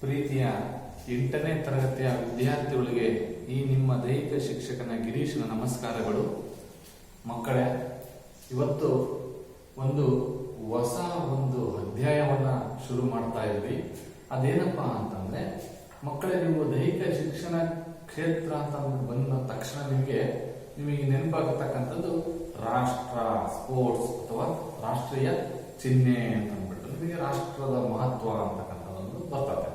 ಪ್ರೀತಿಯ 8ನೇ ತರಗತಿಯ ವಿದ್ಯಾರ್ಥಿಗಳಿಗೆ ಈ ನಿಮ್ಮ ದೈಹಿಕ ಶಿಕ್ಷಕನ ಗಿರೀಶನ ನಮಸ್ಕಾರಗಳು. ಮಕ್ಕಳೇ, ಇವತ್ತು ಒಂದು ಹೊಸ ಅಧ್ಯಾಯವನ್ನ ಶುರು ಮಾಡ್ತಾ ಇದ್ವಿ. ಅದೇನಪ್ಪಾ ಅಂತಂದ್ರೆ, ಮಕ್ಕಳೇ, ನೀವು ದೈಹಿಕ ಶಿಕ್ಷಣ ಕ್ಷೇತ್ರ ಅಂತ ಬಂದ ತಕ್ಷಣ ನಿಮಗೆ ನೆನಪಾಗತಕ್ಕಂಥದ್ದು ರಾಷ್ಟ್ರ, ಸ್ಪೋರ್ಟ್ಸ್ ಅಥವಾ ರಾಷ್ಟ್ರೀಯ ಚಿಹ್ನೆ ಅಂತ ಅಂದ್ಬಿಟ್ಟು ನಿಮಗೆ ರಾಷ್ಟ್ರದ ಮಹತ್ವ ಅಂತಕ್ಕಂಥದ್ದು ಬರ್ತದೆ.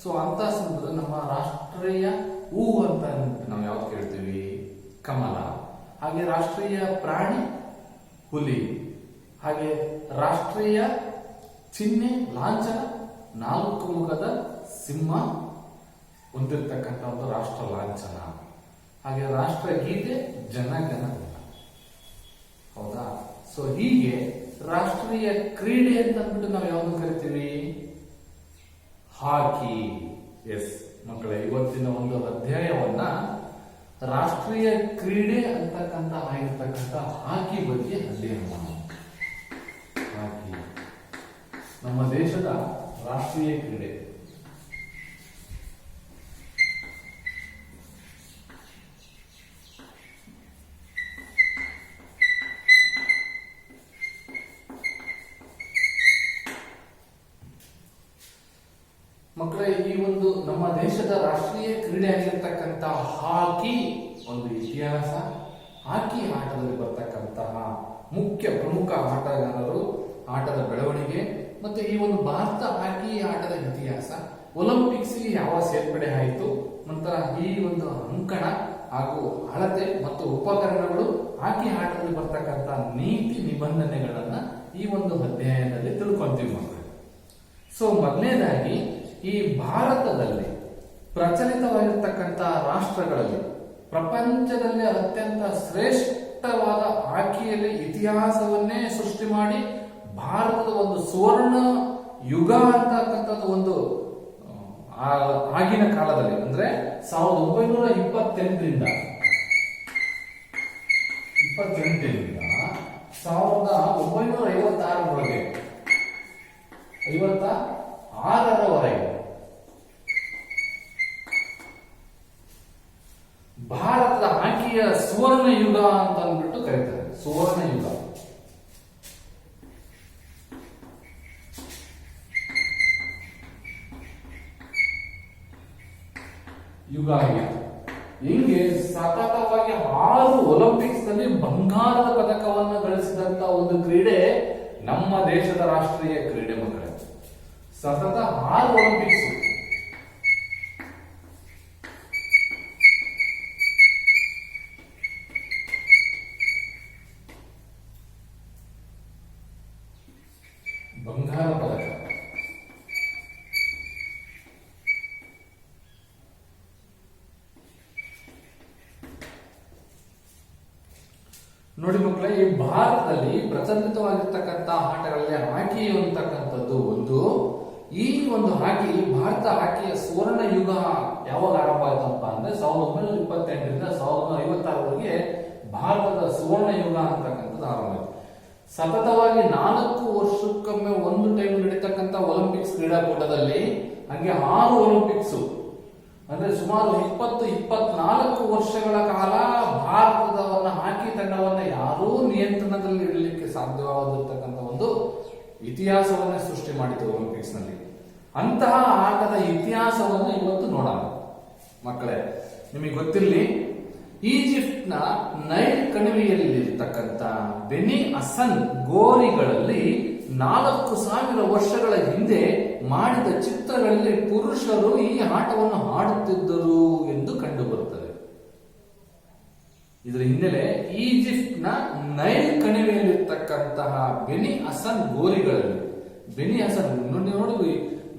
ಸೊ ಅಂತ ಸಂದರ್ಭದಲ್ಲಿ ನಮ್ಮ ರಾಷ್ಟ್ರೀಯ ಹೂ ಅಂತ ನಾವು ಯಾವ್ದು ಕೇಳ್ತೀವಿ? ಕಮಲ. ಹಾಗೆ ರಾಷ್ಟ್ರೀಯ ಪ್ರಾಣಿ ಹುಲಿ. ಹಾಗೆ ರಾಷ್ಟ್ರೀಯ ಚಿಹ್ನೆ ಲಾಂಛನ 4 ಮುಖದ ಸಿಂಹ ಹೊಂದಿರತಕ್ಕಂಥ ಒಂದು ರಾಷ್ಟ್ರ ಲಾಂಛನ. ಹಾಗೆ ರಾಷ್ಟ್ರ ಗೀತೆ ಜನಗಣ. ಹೌದಾ? ಸೊ ಹೀಗೆ ರಾಷ್ಟ್ರೀಯ ಕ್ರೀಡೆ ಅಂತ ಅಂದ್ಬಿಟ್ಟು ನಾವು ಯಾವ್ದು ಕರಿತೀವಿ? ಹಾಕಿ. ಎಸ್ ಮಕ್ಕಳೇ, ಇವತ್ತಿನ ಒಂದು ಅಧ್ಯಾಯವನ್ನ ರಾಷ್ಟ್ರೀಯ ಕ್ರೀಡೆ ಅಂತಕ್ಕಂಥ ಆಗಿರ್ತಕ್ಕಂಥ ಹಾಕಿ ಬಗ್ಗೆ ಅಧ್ಯಯನ ಮಾಡೋಣ. ಹಾಕಿ ನಮ್ಮ ದೇಶದ ರಾಷ್ಟ್ರೀಯ ಕ್ರೀಡೆ. ಮಕ್ಕಳೇ, ಈ ಒಂದು ನಮ್ಮ ದೇಶದ ರಾಷ್ಟ್ರೀಯ ಕ್ರೀಡೆ ಆಗಿರತಕ್ಕಂತ ಹಾಕಿ ಒಂದು ಇತಿಹಾಸ, ಹಾಕಿ ಆಟದಲ್ಲಿ ಬರ್ತಕ್ಕಂತಹ ಮುಖ್ಯ ಪ್ರಮುಖ ಆಟಗಾರರು, ಆಟದ ಬೆಳವಣಿಗೆ, ಮತ್ತೆ ಈ ಒಂದು ಭಾರತ ಹಾಕಿ ಆಟದ ಇತಿಹಾಸ, ಒಲಿಂಪಿಕ್ಸ್ಗೆ ಯಾವ ಸೇರ್ಪಡೆ ಆಯಿತು, ನಂತರ ಈ ಒಂದು ಅಂಕಣ ಹಾಗೂ ಅಳತೆ ಮತ್ತು ಉಪಕರಣಗಳು, ಹಾಕಿ ಆಟದಲ್ಲಿ ಬರ್ತಕ್ಕಂಥ ನೀತಿ ನಿಬಂಧನೆಗಳನ್ನ ಈ ಒಂದು ಅಧ್ಯಾಯದಲ್ಲಿ ತಿಳ್ಕೊಂತೀವಿ ಮಕ್ಕಳು. ಸೊ ಮೊದಲನೇದಾಗಿ, ಈ ಭಾರತದಲ್ಲಿ ಪ್ರಚಲಿತವಾಗಿರ್ತಕ್ಕಂಥ ರಾಷ್ಟ್ರಗಳಲ್ಲಿ ಪ್ರಪಂಚದಲ್ಲಿ ಅತ್ಯಂತ ಶ್ರೇಷ್ಠವಾದ ಹಾಕಿಯಲ್ಲಿ ಇತಿಹಾಸವನ್ನೇ ಸೃಷ್ಟಿ ಮಾಡಿ ಭಾರತದ ಒಂದು ಸುವರ್ಣ ಯುಗ ಅಂತಕ್ಕಂಥದ್ದು ಒಂದು ಆಗಿನ ಕಾಲದಲ್ಲಿ, ಅಂದ್ರೆ 1928ರಿಂದ 1956ರವರೆಗೆ 56ರವರೆಗೆ ಭಾರತದ ಹಾಕಿಯ ಸುವರ್ಣ ಯುಗ ಅಂತ ಅಂದ್ಬಿಟ್ಟು ಕರೀತಾರೆ. ಸುವರ್ಣ ಯುಗ. ಹಿಂಗೆ ಸತತವಾಗಿ 6 ಒಲಿಂಪಿಕ್ಸ್ ನಲ್ಲಿ ಬಂಗಾರದ ಪದಕವನ್ನು ಗಳಿಸಿದಂತ ಒಂದು ಕ್ರೀಡೆ ನಮ್ಮ ದೇಶದ ರಾಷ್ಟ್ರೀಯ ಕ್ರೀಡೆ ಮಕ್ಕಳೇ. ಸತತ 6 ಒಲಿಂಪಿಕ್ಸ್. ಬಂಗಾರ ಪದಕ. ನೋಡಿ ಮಕ್ಕಳೇ, ಈ ಭಾರತದಲ್ಲಿ ಪ್ರಚಲಿತವಾಗಿರ್ತಕ್ಕಂಥ ಆಟಗಳಲ್ಲಿ ಹಾಕಿ ಅಂತಕ್ಕಂಥದ್ದು ಒಂದು. ಈ ಒಂದು ಹಾಕಿ, ಭಾರತ ಹಾಕಿಯ ಸುವರ್ಣ ಯುಗ ಯಾವಾಗ ಆರಂಭ ಆಯ್ತಪ್ಪ ಅಂದ್ರೆ 1928ರಿಂದ 1956ರವರೆಗೆ ಭಾರತದ ಸುವರ್ಣ ಯುಗ ಅಂತಕ್ಕಂಥದ್ದು ಆರಂಭ ಆಯ್ತು. ಸತತವಾಗಿ 4 ವರ್ಷಕ್ಕೊಮ್ಮೆ ಒಂದು ಟೈಮ್ ನಡೀತಕ್ಕಂಥ ಒಲಿಂಪಿಕ್ಸ್ ಕ್ರೀಡಾಕೂಟದಲ್ಲಿ, ಹಂಗೆ 6 ಒಲಿಂಪಿಕ್ಸ್ ಅಂದ್ರೆ ಸುಮಾರು 24 ವರ್ಷಗಳ ಕಾಲ ಭಾರತದವನ್ನ ಹಾಕಿ ತಂಡವನ್ನ ಯಾರೂ ನಿಯಂತ್ರಣದಲ್ಲಿ ಇಡಲಿಕ್ಕೆ ಸಾಧ್ಯವಾಗದಿರ್ತಕ್ಕಂಥ ಒಂದು ಇತಿಹಾಸವನ್ನೇ ಸೃಷ್ಟಿ ಮಾಡಿತು ಒಲಿಂಪಿಕ್ಸ್ ನಲ್ಲಿ. ಅಂತಹ ಆಟದ ಇತಿಹಾಸವನ್ನು ಇವತ್ತು ನೋಡೋಣ ಮಕ್ಕಳೇ. ನಿಮಗೆ ಗೊತ್ತಿರಲಿ, ಈಜಿಪ್ಟ್ನ ನೈಲ್ ಕಣಿವೆಯಲ್ಲಿರ್ತಕ್ಕಂಥ ಬೆನಿ ಹಸನ್ ಗೋರಿಗಳಲ್ಲಿ 4000 ವರ್ಷಗಳ ಹಿಂದೆ ಮಾಡಿದ ಚಿತ್ರಗಳಲ್ಲಿ ಪುರುಷರು ಈ ಆಟವನ್ನು ಆಡುತ್ತಿದ್ದರು ಎಂದು ಕಂಡುಬರುತ್ತದೆ. ಇದರ ಹಿನ್ನೆಲೆ ಈಜಿಪ್ಟ್ನ ನೈಲ್ ಕಣಿವೆಯಲ್ಲಿರ್ತಕ್ಕಂತಹ ಬೆನಿ ಹಸನ್ ಗೋರಿಗಳಲ್ಲಿ, ಬೆನಿ ಹಸನ್ ನೋಡಿ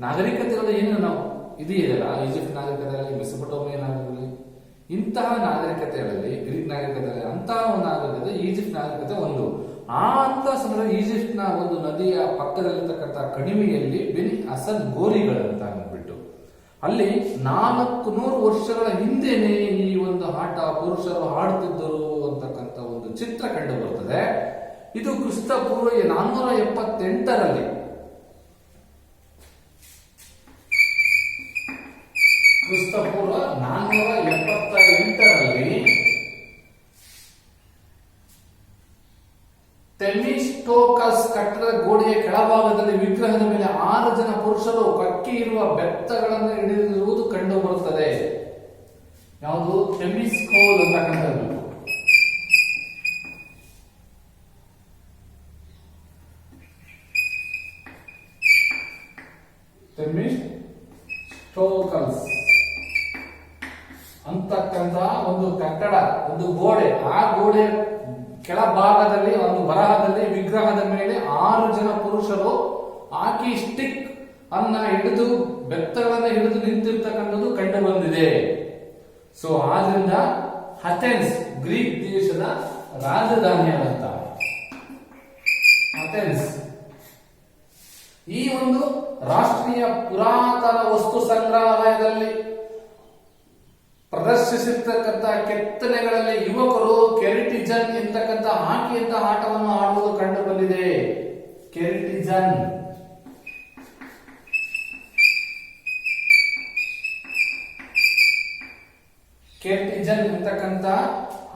ನಾಗರಿಕತೆಗಳು ಏನು ನಾವು ಇದೆಯಲ್ಲ, ಈಜಿಪ್ಟ್ ನಾಗರಿಕತೆಯಲ್ಲಿ, ಮೆಸೊಪೊಟೇಮಿಯಾ ನಾಗರಿಕತೆಯಲ್ಲಿ, ಇಂತಹ ನಾಗರಿಕತೆಗಳಲ್ಲಿ, ಗ್ರೀಕ್ ನಾಗರಿಕತೆಯಲ್ಲಿ ಅಂತಹ ಒಂದು ನಾಗರಿಕತೆ ಈಜಿಪ್ಟ್ ನಾಗರಿಕತೆ ಒಂದು. ಅಂತ ಸಮಯದಲ್ಲಿ ಈಜಿಪ್ಟ್ನ ಒಂದು ನದಿಯ ಪಕ್ಕದಲ್ಲಿರ್ತಕ್ಕಂಥ ಕಣಿವೆಯಲ್ಲಿ ಬೆನಿ ಹಸನ್ ಗೋರಿಗಳಂತ ಅಂದ್ಬಿಟ್ಟು ಅಲ್ಲಿ 400 ವರ್ಷಗಳ ಹಿಂದೆನೆ ಈ ಒಂದು ಆಟ ಪುರುಷರು ಆಡುತ್ತಿದ್ದರು ಅಂತಕ್ಕಂಥ ಒಂದು ಚಿತ್ರ ಕಂಡು ಬರುತ್ತದೆ. ಇದು ಕ್ರಿಸ್ತ ಪೂರ್ವ 478ರಲ್ಲಿ ಕ್ರಿಸ್ತಪೂರ್ವ 478ರಲ್ಲಿ ಥೆಮಿಸ್ಟೋಕಸ್ ಕಟ್ಟಡದ ಗೋಡೆಯ ಕೆಳಭಾಗದಲ್ಲಿ ವಿಗ್ರಹದ ಮೇಲೆ 6 ಜನ ಪುರುಷರು ಕಕ್ಕಿ ಇರುವ ಬೆತ್ತಗಳನ್ನು ಹಿಡಿದಿರುವುದು ಕಂಡು ಬರುತ್ತದೆ. ಯಾವುದು? ಥೆಮಿಸ್ಕೋಲ್ ಅಂತಕ್ಕಂಥದ್ದು. ಥೆಮಿಸ್ಟೋಕಲ್ಸ್ ಅಂತಕ್ಕಂಥ ಒಂದು ಕಟ್ಟಡ, ಒಂದು ಗೋಡೆ. ಆ ಗೋಡೆ ಕೆಳಭಾಗದಲ್ಲಿ ಒಂದು ಬರಹದಲ್ಲಿ ವಿಗ್ರಹದ ಮೇಲೆ 6 ಜನ ಪುರುಷರು ಹಾಕಿ ಸ್ಟಿಕ್ ಅನ್ನ ಹಿಡಿದು ಬೆತ್ತಗಳನ್ನು ಹಿಡಿದು ನಿಂತಿರ್ತಕ್ಕಂಥದ್ದು ಕಂಡು ಬಂದಿದೆ. ಸೊ ಆದ್ರಿಂದ ಅಥೆನ್ಸ್ ಗ್ರೀಕ್ ದೇಶದ ರಾಜಧಾನಿ ಆದಂತ ಅಥೆನ್ಸ್ ಈ ಒಂದು ರಾಷ್ಟ್ರೀಯ ಪುರಾತನ ವಸ್ತು ಸಂಗ್ರಹಾಲಯದಲ್ಲಿ ಪ್ರದರ್ಶಿಸಿರ್ತಕ್ಕಂಥ ಕೆತ್ತನೆಗಳಲ್ಲಿ ಯುವಕರು ಕೆರಿಟಿಜನ್ ಎಂತಕ್ಕಂಥ ಹಾಕಿಯಂತ ಆಟವನ್ನು ಆಡುವುದು ಕಂಡು ಬಂದಿದೆ. ಕೆರಿಟಿಜನ್ ಎಂತಕ್ಕಂಥ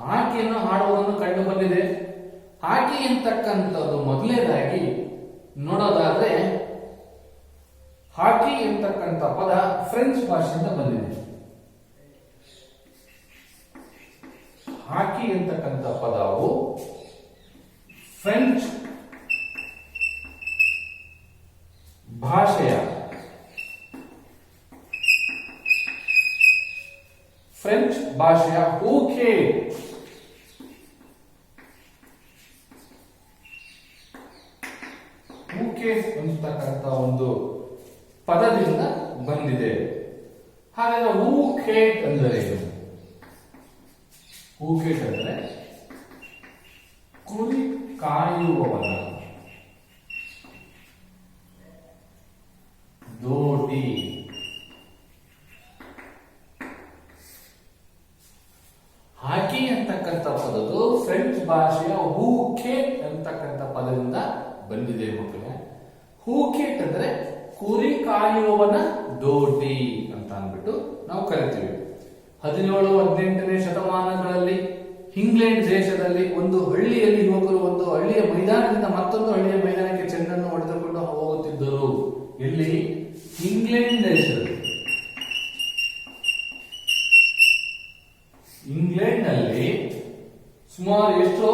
ಹಾಕಿಯನ್ನು ಆಡುವುದನ್ನು ಕಂಡು ಬಂದಿದೆ. ಹಾಕಿ ಎಂತಕ್ಕಂಥದ್ದು ಮೊದಲನೇದಾಗಿ ನೋಡೋದಾದ್ರೆ ಹಾಕಿ ಎಂತಕ್ಕಂಥ ಪದ ಫ್ರೆಂಚ್ ಭಾಷೆಯಿಂದ ಬಂದಿದೆ. ಹಾಕಿ ಎಂತಕ್ಕಂಥ ಪದವು ಫ್ರೆಂಚ್ ಭಾಷೆಯ ಹೂಕೆ ಅಂತಕ್ಕಂಥ ಒಂದು ಪದದಿಂದ ಬಂದಿದೆ. ಹಾಗಾದ್ರೆ ಹೂಕೇಟ್ ಅಂದರೆ ಏನು? ಹೂಕೇಟ್ ಅಂದರೆ ಕುರಿ ಕಾಯುವವನ, ದೋಟಿ. ಹಾಕಿ ಅಂತಕ್ಕಂಥ ಪದದು ಫ್ರೆಂಚ್ ಭಾಷೆಯ ಹೂಕೇಟ್ ಅಂತಕ್ಕಂಥ ಪದದಿಂದ ಬಂದಿದೆ ಮಕ್ಕಳೇ. ಹೂಕೇಟ್ ಅಂದ್ರೆ ಕುರಿ ಕಾಯುವವನ ದೋಟಿ ಅಂತ ಅಂದ್ಬಿಟ್ಟು ನಾವು ಕರಿತೀವಿ. 17-18ನೇ ಶತಮಾನಗಳಲ್ಲಿ ಇಂಗ್ಲೆಂಡ್ ದೇಶದಲ್ಲಿ ಒಂದು ಹಳ್ಳಿಯಲ್ಲಿ ಯುವಕರು ಒಂದು ಹಳ್ಳಿಯ ಮೈದಾನದಿಂದ ಮತ್ತೊಂದು ಹಳ್ಳಿಯ ಮೈದಾನಕ್ಕೆ ಚೆಂಡನ್ನು ಹೊಡೆದುಕೊಂಡು ಹೋಗುತ್ತಿದ್ದರು. ಇಲ್ಲಿ ಇಂಗ್ಲೆಂಡ್ ದೇಶದಲ್ಲಿ, ಇಂಗ್ಲೆಂಡ್ ನಲ್ಲಿ ಸುಮಾರು ಎಷ್ಟು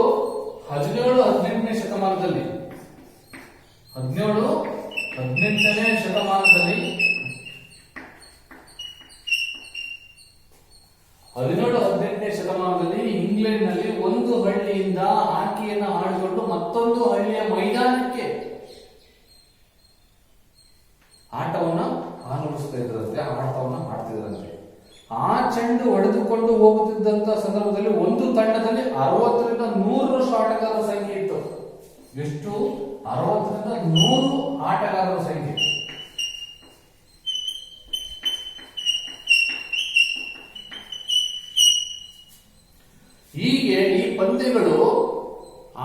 17-18ನೇ ಶತಮಾನದಲ್ಲಿ 17-18ನೇ ಶತಮಾನದಲ್ಲಿ 17-18ನೇ ಶತಮಾನದಲ್ಲಿ ಇಂಗ್ಲೆಂಡ್ ನಲ್ಲಿ ಒಂದು ಹಳ್ಳಿಯಿಂದ ಹಾಕಿಯನ್ನು ಆಡಿಕೊಂಡು ಮತ್ತೊಂದು ಹಳ್ಳಿಯ ಮೈದಾನಕ್ಕೆ ಆಟವನ್ನ ಅನುಭವಿಸ್ತಾ ಇದ್ರಂತೆ, ಆಟವನ್ನ ಆಡ್ತಿದ್ರಂತೆ. ಆ ಚೆಂಡು ಹೊಡೆದುಕೊಂಡು ಹೋಗುತ್ತಿದ್ದಂತ ಸಂದರ್ಭದಲ್ಲಿ ಒಂದು ತಂಡದಲ್ಲಿ 60-100 ಆಟಗಾರರ ಸಂಖ್ಯೆ ಇತ್ತು. ಎಷ್ಟು? 60-100 ಆಟಗಾರರ ಸಂಖ್ಯೆ. ಹೀಗೆ ಈ ಪಂದ್ಯಗಳು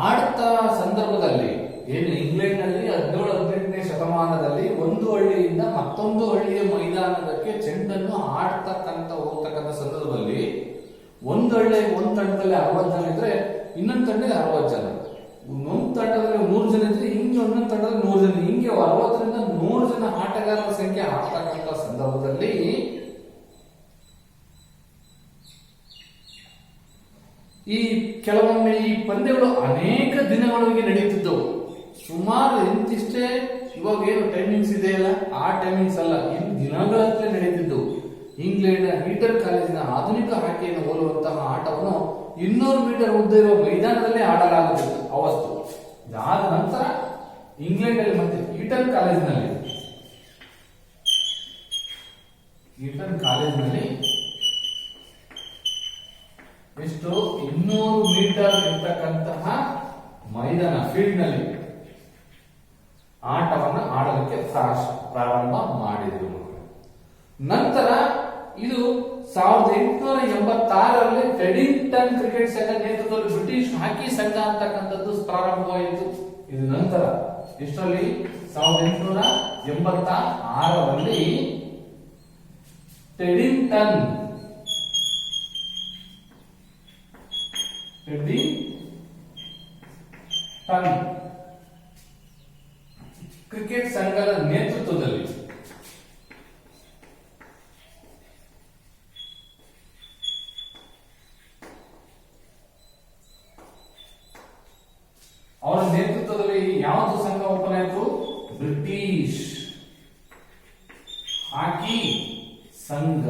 ಆಡ್ತಾ ಸಂದರ್ಭದಲ್ಲಿ ಏನು ಇಂಗ್ಲೆಂಡ್ ನಲ್ಲಿ 17-18ನೇ ಶತಮಾನದಲ್ಲಿ ಒಂದು ಹಳ್ಳಿಯಿಂದ ಮತ್ತೊಂದು ಹಳ್ಳಿಯ ಮೈದಾನಕ್ಕೆ ಚೆಂಡನ್ನು ಆಡ್ತಕ್ಕಂತ ಹೋಗ್ತಕ್ಕಂಥ ಸಂದರ್ಭದಲ್ಲಿ ಒಂದು ತಂಡದಲ್ಲಿ 60 ಜನ ಇದ್ರೆ ಇನ್ನೊಂದು ತಂಡದಲ್ಲಿ 60 ಜನ, ಒಂದು ತಂಡದಲ್ಲಿ 100 ಜನ ಇದ್ರೆ ಹಿಂಗೆ ಒಂದೊಂದು ತಂಡದಲ್ಲಿ 100 ಜನ, ಹಿಂಗೆ 60-100 ಜನ ಆಟಗಾರರ ಸಂಖ್ಯೆ ಆಡ್ತಕ್ಕಂಥ ಸಂದರ್ಭದಲ್ಲಿ ಈ ಕೆಲವೊಮ್ಮೆ ಈ ಪಂದ್ಯಗಳು ಅನೇಕ ದಿನಗಳಿಗೆ ನಡೆಯುತ್ತಿದ್ದವು. ಸುಮಾರು ಇಂತಿಷ್ಟೇ, ಇವಾಗ ಏನು ಟೈಮಿಂಗ್ಸ್ ಇದೆಯಲ್ಲ ಆ ಟೈಮಿಂಗ್ಸ್ ಅಲ್ಲ, ಇನ್ನು ದಿನಗಳಲ್ಲೇ ನಡೆಯುತ್ತಿದ್ದವು. ಇಂಗ್ಲೆಂಡ್ ಈಟನ್ ಕಾಲೇಜಿನ ಆಧುನಿಕ ಹಾಕಿಯನ್ನು ಹೋಲುವಂತಹ ಆಟವನ್ನು 200 ಮೀಟರ್ ಉದ್ದ ಇರುವ ಮೈದಾನದಲ್ಲೇ ಆಡಲಾಗುತ್ತಿತ್ತು ಅವತ್ತು. ಇದಾದ ನಂತರ ಇಂಗ್ಲೆಂಡ್ ಅಲ್ಲಿ ಮತ್ತೆ ಈಟನ್ ಕಾಲೇಜಿನಲ್ಲಿ ಎಷ್ಟು 200 ಮೀಟರ್ ಇರ್ತಕ್ಕಂತಹ ಮೈದಾನ ಫೀಲ್ಡ್ ನಲ್ಲಿ ಆಟವನ್ನ ಆಡಲಿಕ್ಕೆ ಪ್ರಾರಂಭ ಮಾಡಿದ್ರು. ನಂತರ ಇದು 1886ರಲ್ಲಿ ಟೆಡಿಂಗ್ಟನ್ ಕ್ರಿಕೆಟ್ ಸಂಘ ನೇತೃತ್ವದಲ್ಲಿ ಬ್ರಿಟಿಷ್ ಹಾಕಿ ಸಂಘ ಅಂತಕ್ಕಂಥದ್ದು ಪ್ರಾರಂಭವಾಯಿತು. ಇದು ನಂತರ ಎಷ್ಟರಲ್ಲಿ 1886ರಲ್ಲಿ ಟೆಡಿಂಗ್ಟನ್ ಕ್ರಿಕೆಟ್ ಸಂಘದ ನೇತೃತ್ವದಲ್ಲಿ ಅವರ ನೇತೃತ್ವದಲ್ಲಿ ಯಾವುದು ಸಂಘ ಓಪನ್ ಆಯಿತು? ಬ್ರಿಟಿಷ್ ಹಾಕಿ ಸಂಘ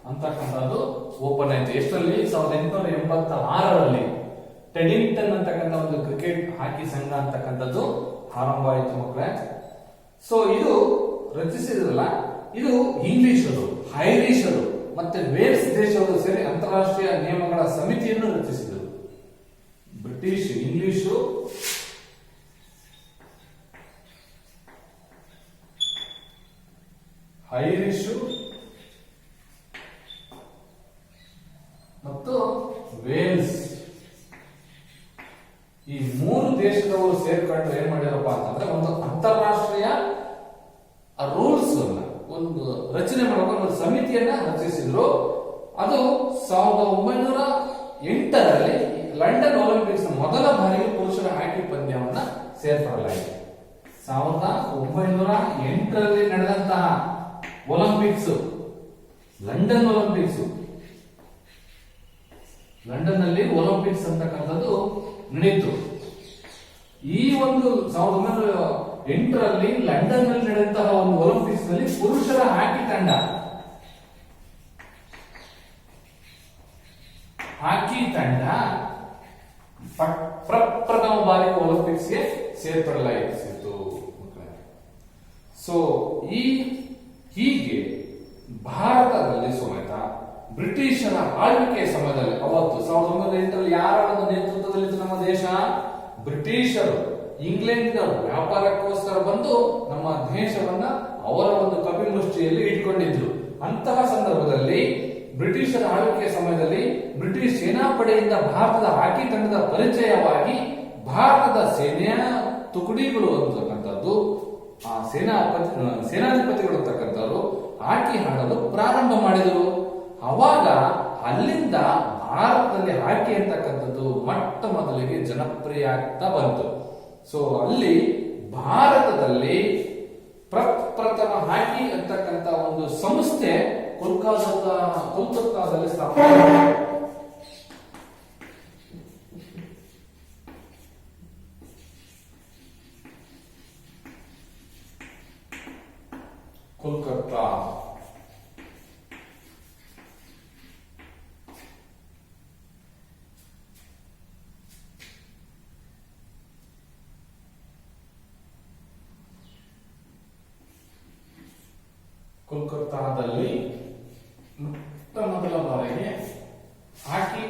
ಅಂತಕ್ಕಂಥದ್ದು ಓಪನ್ ಆಯ್ತು. ಎಷ್ಟರಲ್ಲಿ? 1886ರಲ್ಲಿ ಟೆಡಿಂಗ್ಟನ್ ಅಂತಕ್ಕಂಥ ಒಂದು ಕ್ರಿಕೆಟ್ ಹಾಕಿ ಸಂಘ ಅಂತಕ್ಕಂಥದ್ದು ಆರಂಭ ಆಯಿತು ಮಕ್ಕಳೇ. ಸೊ ಇದು ರಚಿಸಿದ್ರಲ್ಲ, ಇದು ಇಂಗ್ಲಿಷರು, ಐರಿಷರು ಮತ್ತೆ ವೇಲ್ಸ್ ದೇಶವರು ಸೇರಿ ಅಂತಾರಾಷ್ಟ್ರೀಯ ನಿಯಮಗಳ ಸಮಿತಿಯನ್ನು ರಚಿಸಿದರು. ಬ್ರಿಟಿಷ್, ಇಂಗ್ಲಿಷು, ಐರಿಷು ಮತ್ತು ವೇಲ್ಸ್ ಈ ಮೂರು ದೇಶದವರು ಸೇರ್ಕೊಂಡು ಏನ್ ಮಾಡಿರಪ್ಪ ಅಂತಂದ್ರೆ ಒಂದು ಅಂತಾರಾಷ್ಟ್ರೀಯ ರೂಲ್ಸ್ ಒಂದು ರಚನೆ ಮಾಡುವ ಒಂದು ಸಮಿತಿಯನ್ನ ರಚಿಸಿದ್ರು. ಅದು 1908ರಲ್ಲಿ ಲಂಡನ್ ಒಲಿಂಪಿಕ್ಸ್ ಮೊದಲ ಬಾರಿಗೆ ಪುರುಷರ ಹಾಕಿ ಪಂದ್ಯವನ್ನ ಸೇರ್ಪಡಲಾಗಿದೆ. 1908ರಲ್ಲಿ ನಡೆದಂತಹ ಒಲಿಂಪಿಕ್ಸ್, ಲಂಡನ್ ಒಲಿಂಪಿಕ್ಸ್, ಲಂಡನ್ ನಲ್ಲಿ ಒಲಿಂಪಿಕ್ಸ್ ಅಂತಕ್ಕಂಥದ್ದು ನಡೆಯಿತು. ಈ ಒಂದು 1908ರಲ್ಲಿ ಲಂಡನ್ ನಲ್ಲಿ ನಡೆದಂತಹ ಒಂದು ಒಲಿಂಪಿಕ್ಸ್ ನಲ್ಲಿ ಪುರುಷರ ಹಾಕಿ ತಂಡ ಪ್ರಪ್ರಥಮ ಬಾರಿ ಒಲಿಂಪಿಕ್ಸ್ ಗೆ ಸೇರ್ಪಡಲಾಯಿತು. ಸೊ ಹೀಗೆ ಭಾರತದಲ್ಲಿ ಸಮೇತ ಬ್ರಿಟಿಷರ ಆಳ್ವಿಕೆಯ ಸಮಯದಲ್ಲಿ ಅವತ್ತು 1908ರಲ್ಲಿ ಯಾರ ಒಂದು ನೇತೃತ್ವದಲ್ಲಿತ್ತು ನಮ್ಮ ದೇಶ? ಬ್ರಿಟಿಷರು, ಇಂಗ್ಲೆಂಡ್ ವ್ಯಾಪಾರಕ್ಕೋಸ್ಕರ ಬಂದು ನಮ್ಮ ದೇಶವನ್ನ ಅವರ ಒಂದು ಕಪಿಮುಷ್ಟಿಯಲ್ಲಿ ಇಟ್ಕೊಂಡಿದ್ರು. ಅಂತಹ ಸಂದರ್ಭದಲ್ಲಿ ಬ್ರಿಟಿಷರ ಆಳ್ವಿಕೆಯ ಸಮಯದಲ್ಲಿ ಬ್ರಿಟಿಷ್ ಸೇನಾಪಡೆಯಿಂದ ಭಾರತದ ಹಾಕಿ ತಂಡದ ಪರಿಚಯವಾಗಿ ಭಾರತದ ಸೇನೆಯ ತುಕಡಿಗಳು ಅಂತಕ್ಕಂಥದ್ದು, ಆ ಸೇನಾಧಿಪತಿಗಳು ಅಂತಕ್ಕಂಥವ್ರು ಹಾಕಿ ಆಡಲು ಪ್ರಾರಂಭ ಮಾಡಿದರು. ಅವಾಗ ಅಲ್ಲಿಂದ ಭಾರತದಲ್ಲಿ ಹಾಕಿ ಅಂತಕ್ಕಂಥದ್ದು ಮೊಟ್ಟ ಮೊದಲಿಗೆ ಜನಪ್ರಿಯ ಆಗ್ತಾ ಬಂತು. ಸೊ ಅಲ್ಲಿ ಭಾರತದಲ್ಲಿ ಪ್ರಪ್ರಥಮ ಹಾಕಿ ಅಂತಕ್ಕಂಥ ಒಂದು ಸಂಸ್ಥೆ ಕೋಲ್ಕತ್ತಾದಲ್ಲಿ ಸ್ಥಾಪನೆ. ಕೋಲ್ಕತ್ತಾ ಕೋಲ್ಕತ್ತಾದಲ್ಲಿ ಮೊಟ್ಟ ಮೊದಲ ಬಾರಿಗೆ ಹಾಕಿ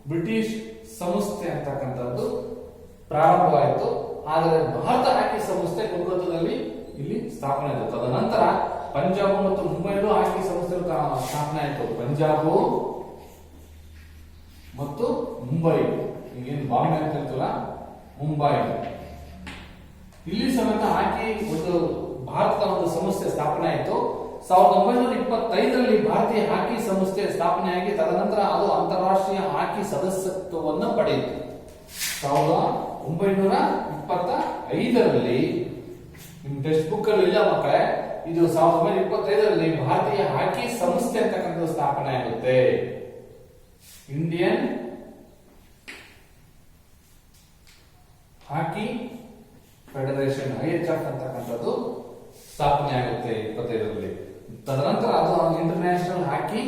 ಬ್ರಿಟಿಷ್ ಸಂಸ್ಥೆ ಅಂತಕ್ಕಂಥದ್ದು ಪ್ರಾರಂಭವಾಯಿತು. ಆದರೆ ಭಾರತ ಹಾಕಿ ಸಂಸ್ಥೆ ಕೋಲ್ಕತ್ತಾದಲ್ಲಿ ಇಲ್ಲಿ ಸ್ಥಾಪನೆ ಆಯಿತು. ತದನಂತರ ಪಂಜಾಬ್ ಮತ್ತು ಮುಂಬೈಲು ಹಾಕಿ ಸಂಸ್ಥೆ ಸ್ಥಾಪನೆ ಆಯಿತು. ಪಂಜಾಬ್ ಮತ್ತು ಮುಂಬೈ, ಈಗೇನು ಬಾಂಬೆ ಅಂತ ಹೇಳ್ತಲ್ಲ, ಮುಂಬೈ, ಇಲ್ಲಿ ಸಮೇತ ಹಾಕಿ ಒಂದು ಭಾರತದ ಒಂದು ಸಂಸ್ಥೆ ಸ್ಥಾಪನೆ ಆಯಿತು. 1925ರಲ್ಲಿ ಭಾರತೀಯ ಹಾಕಿ ಸಂಸ್ಥೆ ಸ್ಥಾಪನೆಯಾಗಿ ತದನಂತರ ಅದು ಅಂತಾರಾಷ್ಟ್ರೀಯ ಹಾಕಿ ಸದಸ್ಯತ್ವವನ್ನು ಪಡೆಯಿತು. 1925ರಲ್ಲಿ ನಿಮ್ ಟೆಕ್ಸ್ಟ್ ಬುಕ್ ಅಲ್ಲಿ ಇಲ್ಲ ಮಕ್ಕಳೇ, ಇದು 1925ರಲ್ಲಿ ಭಾರತೀಯ ಹಾಕಿ ಸಂಸ್ಥೆ ಅಂತಕ್ಕಂಥದ್ದು ಸ್ಥಾಪನೆ ಆಗುತ್ತೆ. ಇಂಡಿಯನ್ ಹಾಕಿ ಫೆಡರೇಷನ್, IHF ಅಂತಕ್ಕಂಥದ್ದು ಸ್ಥಾಪನೆ ಆಗುತ್ತೆ 25ರಲ್ಲಿ. ತದನಂತರ ಅದು ಇಂಟರ್ನ್ಯಾಷನಲ್ ಹಾಕಿ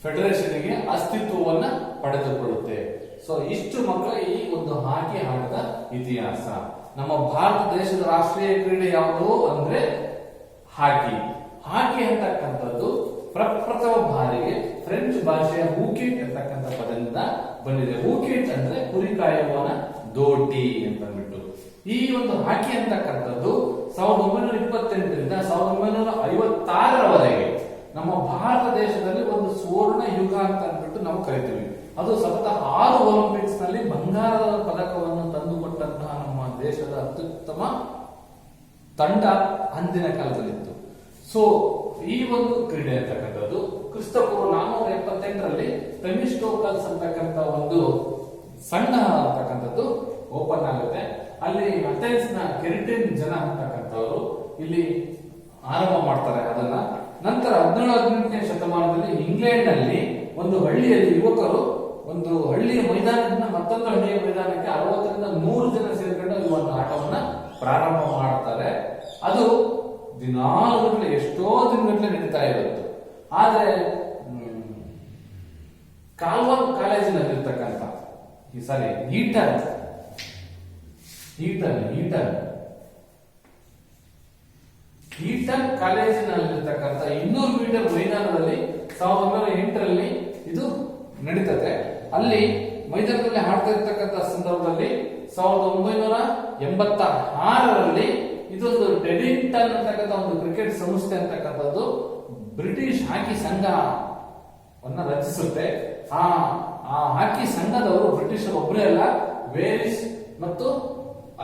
ಫೆಡರೇಷನ್ಗೆ ಅಸ್ತಿತ್ವವನ್ನ ಪಡೆದುಕೊಳ್ಳುತ್ತೆ. ಸೊ ಇಷ್ಟು ಮಕ್ಕಳ ಈ ಒಂದು ಹಾಕಿ ಆಟದ ಇತಿಹಾಸ. ನಮ್ಮ ಭಾರತ ದೇಶದ ರಾಷ್ಟ್ರೀಯ ಕ್ರೀಡೆ ಯಾವುದು ಅಂದ್ರೆ ಹಾಕಿ. ಹಾಕಿ ಅಂತಕ್ಕಂಥದ್ದು ಪ್ರಪ್ರಥಮ ಬಾರಿಗೆ ಫ್ರೆಂಚ್ ಭಾಷೆಯ ಹೂಕಿಟ್ ಅಂತಕ್ಕಂಥ ಪದದಿಂದ ಬಂದಿದೆ. ಹೂಕಿಟ್ ಅಂದ್ರೆ ಕುರಿ ಕಾಯುವವನ ದೋಟಿ ಅಂತ ಅಂದ್ಬಿಟ್ಟು. ಈ ಒಂದು ಹಾಕಿ ಅಂತಕ್ಕಂಥದ್ದು 1928ರಿಂದ 1956ರವರೆಗೆ ನಮ್ಮ ಭಾರತ ದೇಶದಲ್ಲಿ ಒಂದು ಸುವರ್ಣ ಯುಗ ಅಂತ ಅಂದ್ಬಿಟ್ಟು ನಾವು ಕರಿತೀವಿ. ಅದು ಸತತ 6 ಒಲಿಂಪಿಕ್ಸ್ ನಲ್ಲಿ ಬಂಗಾರದ ಪದಕವನ್ನು ತಂದುಕೊಟ್ಟಂತಹ ನಮ್ಮ ದೇಶದ ಅತ್ಯುತ್ತಮ ತಂಡ ಅಂದಿನ ಕಾಲದಲ್ಲಿತ್ತು. ಸೊ ಈ ಒಂದು ಕ್ರೀಡೆ ಅಂತಕ್ಕಂಥದ್ದು ಕ್ರಿಸ್ತಪೂರ್ವ 478ರಲ್ಲಿ ಥೆಮಿಸ್ಟೋಕಲ್ಸ್ ಅಂತಕ್ಕಂಥ ಒಂದು ಸಣ್ಣ ಅಂತಕ್ಕಂಥದ್ದು ಓಪನ್ ಆಗುತ್ತೆ. ಅಲ್ಲಿ ಅಥೆನ್ಸ್ ನ ಕೆರಿಟಿನ್ ಜನ ಅಂತಕ್ಕಂಥವ್ರು ಇಲ್ಲಿ ಆರಂಭ ಮಾಡ್ತಾರೆ ಅದನ್ನ. ನಂತರ 17-18ನೇ ಶತಮಾನದಲ್ಲಿ ಇಂಗ್ಲೆಂಡ್ ನಲ್ಲಿ ಒಂದು ಹಳ್ಳಿಯಲ್ಲಿ ಯುವಕರು ಒಂದು ಹಳ್ಳಿಯ ಮೈದಾನದಿಂದ ಮತ್ತೊಂದು ಹಳ್ಳಿಯ ಮೈದಾನಕ್ಕೆ 60ರಿಂದ 100 ಜನ ಸೇರ್ಕೊಂಡು ಈ ಒಂದು ಆಟವನ್ನ ಪ್ರಾರಂಭ ಮಾಡ್ತಾರೆ. ಅದು ದಿನಾಲುಗಟ್ಟಲೆ ಎಷ್ಟೋ ದಿನಗಟ್ಟಲೆ ನಡೀತಾ ಇರುತ್ತೆ. ಆದ್ರೆ ಕಾಲ್ವನ್ ಕಾಲೇಜಿನಲ್ಲಿರ್ತಕ್ಕಂಥ ಈಟನ್ ಕಾಲೇಜಿನಲ್ಲಿರ್ತಕ್ಕಂಥ 200 ಮೀಟರ್ ಮೈದಾನದಲ್ಲಿ 1908ರಲ್ಲಿ ಇದು ನಡೀತದೆ. ಅಲ್ಲಿ ಮೈದಾನದಲ್ಲಿ ಆಡ್ತಾ ಇರ್ತಕ್ಕಂಥ ಸಂದರ್ಭದಲ್ಲಿ 1986ರಲ್ಲಿ ಇದೊಂದು ಟೆಡಿಂಗ್ಟನ್ ಅಂತಕ್ಕಂಥ ಒಂದು ಕ್ರಿಕೆಟ್ ಸಂಸ್ಥೆ ಅಂತಕ್ಕಂಥದ್ದು ಬ್ರಿಟಿಷ್ ಹಾಕಿ ಸಂಘವನ್ನ ರಚಿಸುತ್ತೆ. ಆ ಹಾಕಿ ಸಂಘದವರು ಬ್ರಿಟಿಷರು ಒಬ್ಬರೇ ಅಲ್ಲ, ವೇರಿಸ್ ಮತ್ತು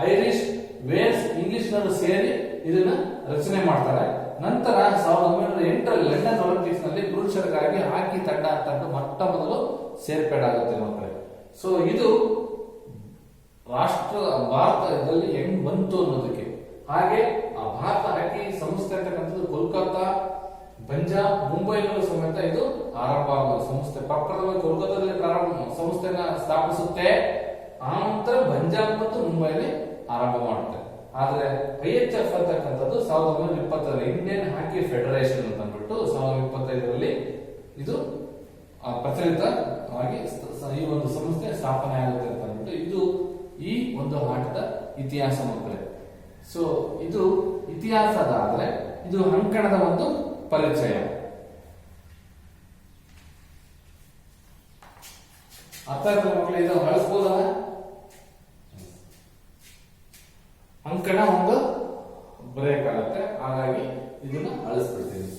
ಐರಿಷ್, ವೇಲ್ಸ್, ಇಂಗ್ಲಿಷ್ನವರು ಸೇರಿ ಇದನ್ನ ರಚನೆ ಮಾಡ್ತಾರೆ. ನಂತರ 1908ರಲ್ಲಿ ಲಂಡನ್ ಒಲಿಂಪಿಕ್ಸ್ ನಲ್ಲಿ ಪುರುಷರಿಗಾಗಿ ಹಾಕಿ ತಂಡ ಅಂತ ಮೊಟ್ಟ ಮೊದಲು ಸೇರ್ಪಡೆಯಾಗುತ್ತೆ ಮಕ್ಕಳೇ. ಸೊ ಇದು ರಾಷ್ಟ್ರ ಭಾರತದಲ್ಲಿ ಹೆಂಗ್ ಬಂತು ಅನ್ನೋದಕ್ಕೆ. ಹಾಗೆ ಆ ಭಾರತ ಹಾಕಿ ಸಂಸ್ಥೆ ಅಂತಕ್ಕಂಥದ್ದು ಕೋಲ್ಕತ್ತಾ, ಪಂಜಾಬ್, ಮುಂಬೈನಲ್ಲೂ ಸಮೇತ ಇದು ಆರಂಭ ಆಗುವ ಸಂಸ್ಥೆ. ಪ್ರಪ್ರಥಮವಾಗಿ ಕೋಲ್ಕತ್ತಾದಲ್ಲಿ ಸಂಸ್ಥೆನ ಸ್ಥಾಪಿಸುತ್ತೆ. ಆ ನಂತರ ಪಂಜಾಬ್ ಮತ್ತು ಮುಂಬೈಲಿ ಆರಂಭ ಮಾಡುತ್ತೆ. ಆದ್ರೆ IHF ಅಂತಕ್ಕಂಥದ್ದು 1920ರಲ್ಲಿ ಇಂಡಿಯನ್ ಹಾಕಿ ಫೆಡರೇಷನ್ ಅಂತ ಅಂದ್ಬಿಟ್ಟು 1925ರಲ್ಲಿ ಇದು ಪ್ರಚಲಿತವಾಗಿ ಈ ಒಂದು ಸಂಸ್ಥೆ ಸ್ಥಾಪನೆ ಆಗುತ್ತೆ ಅಂತ ಅಂದ್ಬಿಟ್ಟು ಇದು ಈ ಒಂದು ಆಟದ ಇತಿಹಾಸ ಮಕ್ಕಳೇ. ಸೊ ಇದು ಇತಿಹಾಸದಾದ್ರೆ ಇದು ಅಂಕಣದ ಒಂದು ಪರಿಚಯ. ಅರ್ಥ ಆಯ್ತು ಮಕ್ಕಳು? ಇದು ಬಳಸ್ಬೋದಲ್ಲ, ಅಂಕಣ ಒಂದು ಬ್ರೇಕ್ ಆಗುತ್ತೆ, ಹಾಗಾಗಿ ಇದನ್ನ ಅಳಿಸ್ಬಿಡ್ತೀವಿ.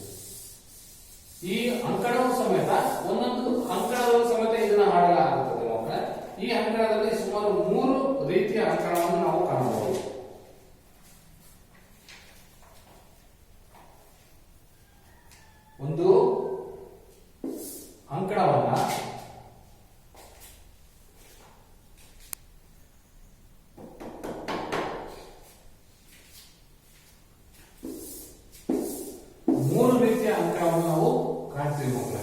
ಈ ಅಂಕಣವು ಸಮೇತ ಒಂದೊಂದು ಅಂಕಣದಲ್ಲೂ ಸಮೇತ ಇದನ್ನ ಆಡಲಾಗುತ್ತದೆ ಮಕ್ಕಳೇ. ಈ ಅಂಕಣದಲ್ಲಿ ಸುಮಾರು 3 ರೀತಿಯ ಅಂಕಣವನ್ನು ನಾವು ಕಾಣಬಹುದು. ಒಂದು ಅಂಕಣವನ್ನ ಮೂರು ರೀತಿಯ ಅಂಕಣವನ್ನು ನಾವು ಕಾಣ್ತೀವಿ ಮಕ್ಕಳೇ.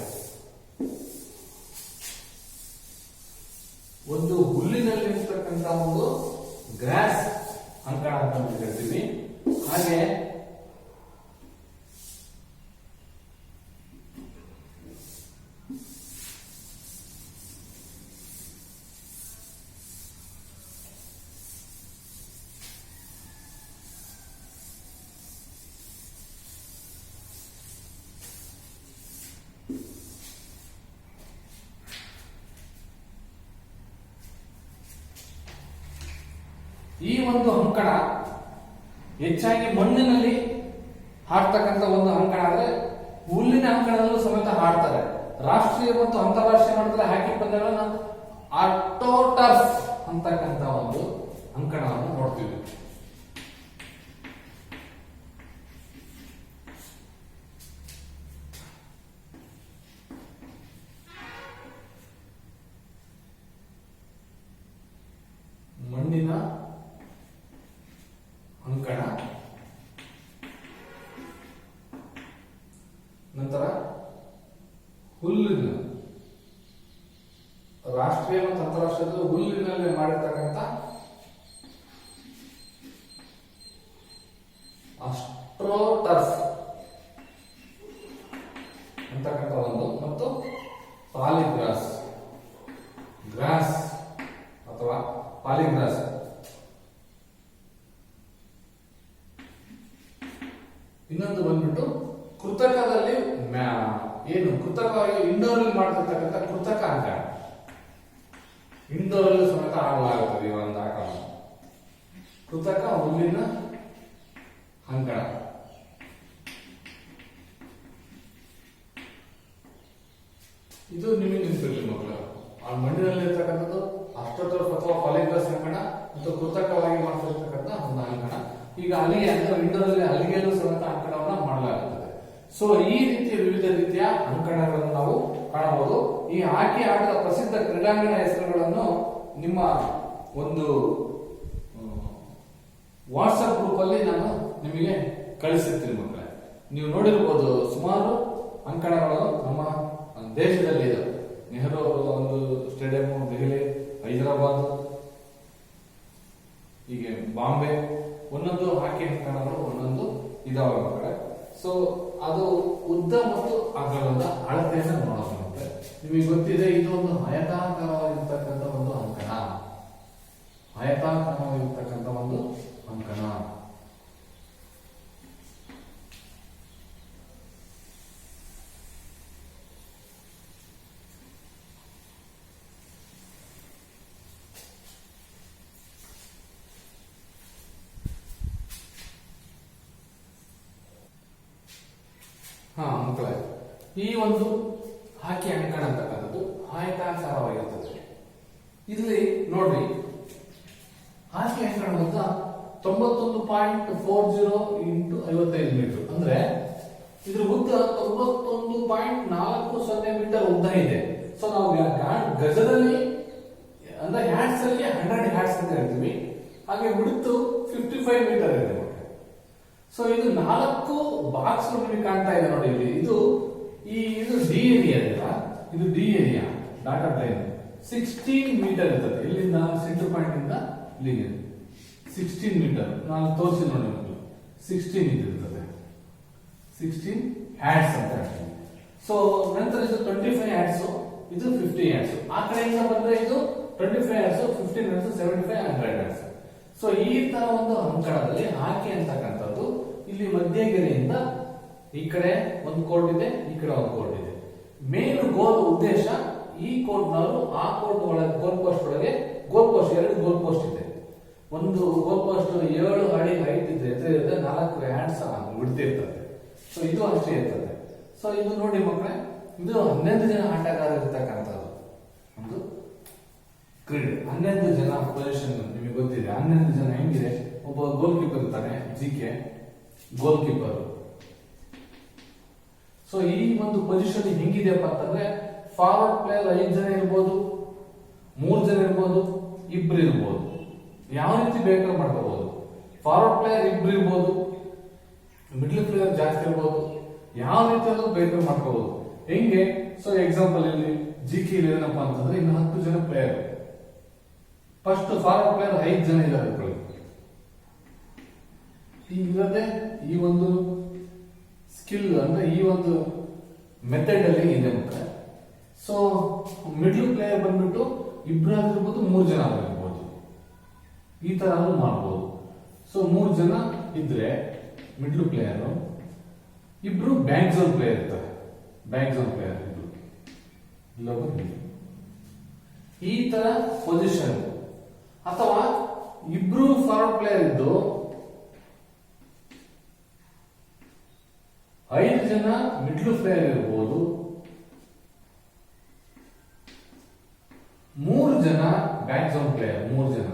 ಒಂದು ಹುಲ್ಲಿನಲ್ಲಿರ್ತಕ್ಕಂಥ ಒಂದು ಗ್ರಾಸ್ ಅಂಕಣ ಅಂತ ಹೇಳ್ತೀವಿ. ಹಾಗೆ ಈ ಒಂದು ಅಂಕಣ ಹೆಚ್ಚಾಗಿ ಮಣ್ಣಿನಲ್ಲಿ ಹಾಡ್ತಕ್ಕಂಥ ಒಂದು ಅಂಕಣ ಆದ್ರೆ ಹುಲ್ಲಿನ ಅಂಕಣದಲ್ಲೂ ಸಮೇತ ಹಾಡ್ತಾರೆ. ರಾಷ್ಟ್ರೀಯ ಮತ್ತು ಅಂತಾರಾಷ್ಟ್ರೀಯ ಮಟ್ಟದಲ್ಲಿ ಹಾಕಿ ಪಂದ್ಯಗಳನ್ನ ಆಟೋಟರ್ಫ್ ಅಂತಕ್ಕಂಥ ಒಂದು ಅಂಕಣವನ್ನು ನೋಡ್ತೀವಿ. ಮಣ್ಣಿನ ಅಂಕಣ, ನಂತರ ಹುಲ್ಲಿನ ರಾಷ್ಟ್ರೀಯ ಮತ್ತು ಅಂತಾರಾಷ್ಟ್ರೀಯ ಹುಲ್ಲಿನಲ್ಲಿ ಮಾಡಿರ್ತಕ್ಕಂಥ ಅಸ್ಟ್ರೋಟರ್ಫ್ ಅಂತಕ್ಕಂಥ ಒಂದು, ಮತ್ತು ಪಾಲಿಗ್ರಾಸ್ ಗ್ರಾಸ್ ಅಥವಾ ಪಾಲಿಗ್ರಾಸ್. ಇನ್ನೊಂದು ಬಂದ್ಬಿಟ್ಟು ಕೃತಕದಲ್ಲಿ ಏನು ಕೃತಕವಾಗಿ ಇಂಡೋರ್ ಅಲ್ಲಿ ಮಾಡ್ತಿರ್ತಕ್ಕಂಥ ಕೃತಕ ಅಂಕಣ. ಇಂಡೋರ್ ಅಲ್ಲಿ ಸಮೇತ ಆಡಲಾಗುತ್ತದೆ ಈ ಒಂದು ಆಟವನ್ನು. ಕೃತಕ ಹುಲ್ಲಿನ ಅಂಕಣ. ಇದು ನಿಮಗೆ ನೆನಪಿರಲಿ ಮಕ್ಕಳು, ಆ ಮಣ್ಣಿನಲ್ಲಿ ಇರ್ತಕ್ಕಂಥದ್ದು ಅಸ್ಟ್ರೋಟರ್ಫ್ ಅಥವಾ ಪಾಲಿಗ್ರಾಸ್ ಅಂಕಣ ಮತ್ತು ಕೃತಕವಾಗಿ ಮಾಡ್ತಿರ್ತಕ್ಕಂಥ ಒಂದು ಅಂಕಣ. ಈಗ ಅಲ್ಲಿಗೆ ಅಂದ್ರೆ ಇಂಡೋರ್ ಅಲ್ಲಿ ಅಲ್ಲಿಗೆಲ್ಲೂ ಸಮೇತ ಅಂಕಣವನ್ನ ಮಾಡಲಾಗುತ್ತದೆ. ಸೊ ಈ ರೀತಿಯ ವಿವಿಧ ರೀತಿಯ ಅಂಕಣಗಳನ್ನು ನಾವು ಕಾಣಬಹುದು. ಈ ಹಾಕಿ ಆಟದ ಪ್ರಸಿದ್ಧ ಕ್ರೀಡಾಂಗಣ ಹೆಸರುಗಳನ್ನು ನಿಮ್ಮ ಒಂದು ವಾಟ್ಸ್ಆಪ್ ಗ್ರೂಪ್ ಅಲ್ಲಿ ನಾನು ನಿಮಗೆ ಕಳಿಸಿರ್ತೀನಿ ಮಕ್ಕಳೇ. ನೀವು ನೋಡಿರ್ಬೋದು ಸುಮಾರು ಅಂಕಣಗಳು ನಮ್ಮ ದೇಶದಲ್ಲಿ ಇದೆ. ನೆಹರು ಒಂದು ಸ್ಟೇಡಿಯಂ, ದೆಹಲಿ, ಹೈದರಾಬಾದ್, ಹೀಗೆ ಬಾಂಬೆ, ಒಂದೊಂದು ಹಾಕಿ ಅಂಕಣಗಳು ಒಂದೊಂದು ಇದಾವೆ ಮಕ್ಕಳೇ. ಸೊ ಅದು ಉದ್ದ ಮತ್ತು ಅಗಲದ ಅಳತೆಯನ್ನು ನೋಡೋದಂತೆ. ನಿಮಗೆ ಗೊತ್ತಿದೆ, ಇದು ಒಂದು ಆಯತಾಕಾರವಾಗಿರ್ತಕ್ಕಂಥ ಒಂದು ಅಂಕಣ, ಆಯತಾಕಾರವಾಗಿರ್ತಕ್ಕಂಥ ಒಂದು ಅಂಕಣ. ಮಕ್ಕಳೇ, ಈ ಒಂದು ಹಾಕಿ ಅಂಕಣ ಅಂತಕ್ಕಂಥದ್ದು ಆಯತಾಕಾರವಾಗಿರ್ತದೆ. ಇಲ್ಲಿ ನೋಡ್ರಿ, ಹಾಕಿ ಅಂಕಣ ಉದ್ದ 91.40 ಇಂಟು 55 ಮೀಟರ್. ಅಂದ್ರೆ ಇದ್ರ ಉದ್ದ 91.40 ಮೀಟರ್ ಉದ್ದ ಇದೆ. ಸೊ ನಾವು ಗಜದಲ್ಲಿ ಅಂದ್ರೆ ಹ್ಯಾಟ್ಸ್ ಅಲ್ಲಿ 100 ಹ್ಯಾಟ್ಸ್ ಅಂತ ಹೇಳ್ತೀವಿ. ಹಾಗೆ ಉಳಿತು 55 ಮೀಟರ್ ಇದೆ. ಸೊ ಇದು 4 ಬಾಕ್ಸ್ ನಿಮಗೆ ಕಾಣ್ತಾ ಇದೆ ನೋಡಿ ಇಲ್ಲಿ. ಇದು ಡಿ ಏರಿಯಾ ಇಲ್ಲ, ಇದು D area data line 16 metre ಇರ್ತದೆ. ಇಲ್ಲಿಂದ ಸೆಂಟರ್ ಪಾಯಿಂಟ್ ಇಂದ ಇಲ್ಲಿಗೆ 16 ಮೀಟರ್ ನಾನು ತೋರಿಸಿ ನೋಡಿ. 16 ಇರ್ತದೆ, 16 ಹ್ಯಾಟ್ಸ್ ಅಂತ ಹೇಳ್ತೀನಿ. ಸೊ ನಂತರ ಇದು 25 ಹ್ಯಾಟ್ಸ್, ಇದು 50 ಹ್ಯಾಟ್ಸ್. ಆ ಕಡೆಯಿಂದ ಬಂದ್ರೆ ಇದು 25 ಹ್ಯಾಟ್ಸ್, 15 ಹ್ಯಾಟ್ಸ್, 75, 100 ಹ್ಯಾಟ್ಸ್. ಸೊ ಈ ತರ ಒಂದು ಅಂಕಣದಲ್ಲಿ ಹಾಕಿ ಅಂತಕ್ಕಂಥದ್ದು ಇಲ್ಲಿ ಮಧ್ಯಗೆರೆಯಿಂದ ಈ ಕಡೆ ಒಂದು ಕೋರ್ಟ್ ಇದೆ, ಈ ಕಡೆ ಒಂದು ಕೋರ್ಟ್ ಇದೆ. ಮೇನ್ ಗೋಲ್ ಉದ್ದೇಶ ಈ ಕೋರ್ಟ್ ನವರು ಆ ಕೋರ್ಟ್ ಒಳಗೆ ಗೋಲ್ ಪೋಸ್ಟ್ ಒಳಗೆ ಗೋಲ್ ಪೋಸ್ಟ್ 2 ಗೋಲ್ ಪೋಸ್ಟ್ ಇದೆ. ಒಂದು ಗೋಲ್ ಪೋಸ್ಟ್ 7 ಅಡಿ ಹೈಟ್ ಇದೆ, 4 ಹ್ಯಾಂಡ್ಸ್ ಬಿಡ್ತಿರ್ತದೆ. ಸೊ ಇದು ಅಷ್ಟೇ ಇರ್ತದೆ. ಸೊ ಇದು ನೋಡಿ ಮಕ್ಕಳೇ, ಇದು 11 ಜನ ಆಟಗಾರರು ಇರ್ತಕ್ಕಂಥದ್ದು ಒಂದು ಕ್ರೀಡೆ. 11 ಜನ ಪೊಸಿಷನ್ ನಿಮಗೆ ಗೊತ್ತಿದೆ. 11 ಜನ ಹೆಂಗಿದೆ, ಒಬ್ಬ ಗೋಲ್ ಕೀಪರ್ ಇರ್ತಾನೆ, ಜಿಕೆ ಗೋಲ್ ಕೀಪರ್. ಸೊ ಈ ಒಂದು ಪೊಸಿಷನ್ ಹೆಂಗಿದೆಯಪ್ಪ ಅಂತಂದ್ರೆ, ಫಾರ್ವರ್ಡ್ ಪ್ಲೇಯರ್ 5 ಜನ ಇರ್ಬೋದು, 3 ಜನ ಇರ್ಬೋದು, 2 ಇರ್ಬೋದು, ಯಾವ ರೀತಿ ಬೇಕಾದ್ರೂ ಮಾಡ್ಕೋಬಹುದು. ಫಾರ್ವರ್ಡ್ ಪ್ಲೇಯರ್ 2 ಇರ್ಬೋದು, ಮಿಡ್ಲ್ ಪ್ಲೇಯರ್ ಜಾಸ್ತಿ ಇರ್ಬೋದು, ಯಾವ ರೀತಿ ಬೇಕಾದ್ರೂ ಮಾಡ್ಕೋಬಹುದು. ಹೆಂಗೆ? ಸೊ ಎಕ್ಸಾಂಪಲ್ ಇಲ್ಲಿ ಜಿಕೆ ಏನಪ್ಪಾ ಅಂತಂದ್ರೆ, ಇನ್ನು 10 ಜನ ಪ್ಲೇಯರ್. ಫಸ್ಟ್ ಫಾರ್ವರ್ಡ್ ಪ್ಲೇಯರ್ 5 ಜನ ಇದ್ದಾರೆ. ಇಲ್ಲದೆ ಈ ಒಂದು ಸ್ಕಿಲ್ ಅಂದ್ರೆ ಈ ಒಂದು ಮೆಥಡ್ ಅಲ್ಲಿ ಇದೆ ಮಕ್ಕಳೇ. ಸೊ ಮಿಡ್ಲ್ ಪ್ಲೇಯರ್ ಬಂದ್ಬಿಟ್ಟು 2 ಆಗಿರ್ಬೋದು, 3 ಜನ ಆಗಿರ್ಬೋದು, ಈ ತರ ಮಾಡಬಹುದು. ಸೊ 3 ಜನ ಇದ್ರೆ middle player, 2 bank zone player ಇರ್ತಾರೆ. ಬ್ಯಾಂಕ್ ಝೋನ್ ಪ್ಲೇಯರ್ ಈ ತರ ಪೊಸಿಷನ್. ಅಥವಾ 2 ಫಾರ್ವರ್ಡ್ ಪ್ಲೇಯರ್ ಇದ್ದು 5 ಜನ ಮಿಡ್ಲ್ ಪ್ಲೇಯರ್ ಇರಬಹುದು, 3 ಜನ ಬ್ಯಾಕ್ ಝೋನ್ ಪ್ಲೇಯರ್, 3 ಜನ.